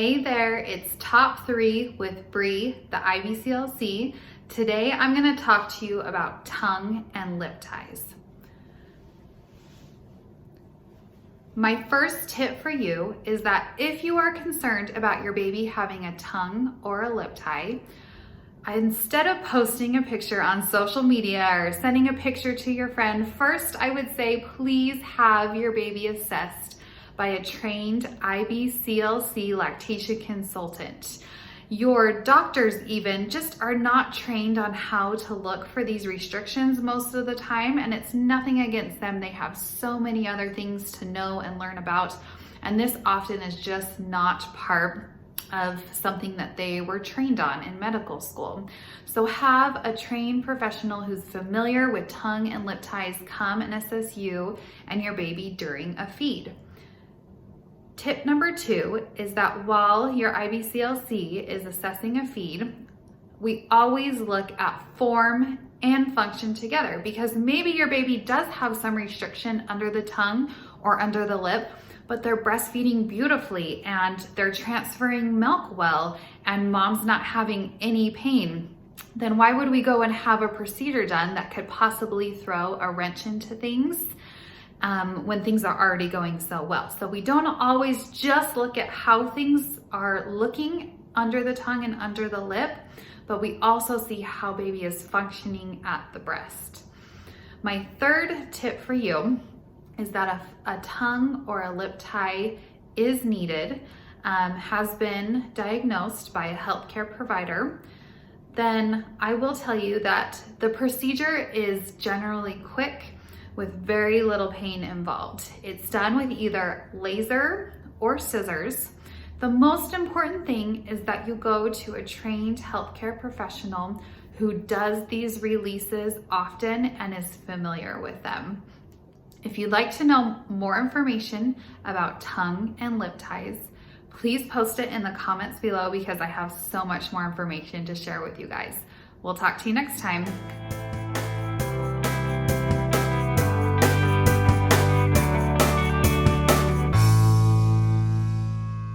Hey there, it's Top 3 with Bri the IBCLC. Today I'm going to talk to you about tongue and lip ties. My first tip for you is that if you are concerned about your baby having a tongue or a lip tie, instead of posting a picture on social media or sending a picture to your friend, first I would say please have your baby assessed by a trained IBCLC lactation consultant. Your doctors even just are not trained on how to look for these restrictions most of the time, and it's nothing against them. They have so many other things to know and learn about, and this often is just not part of something that they were trained on in medical school. So have a trained professional who's familiar with tongue and lip ties come and assess you and your baby during a feed. Tip number 2 is that while your IBCLC is assessing a feed, we always look at form and function together, because maybe your baby does have some restriction under the tongue or under the lip, but they're breastfeeding beautifully and they're transferring milk well and mom's not having any pain. Then why would we go and have a procedure done that could possibly throw a wrench into things when things are already going so well? So we don't always just look at how things are looking under the tongue and under the lip, but we also see how baby is functioning at the breast. My third tip for you is that if a tongue or a lip tie is needed, has been diagnosed by a healthcare provider, then I will tell you that the procedure is generally quick with very little pain involved. It's done with either laser or scissors. The most important thing is that you go to a trained healthcare professional who does these releases often and is familiar with them. If you'd like to know more information about tongue and lip ties, please post it in the comments below, because I have so much more information to share with you guys. We'll talk to you next time.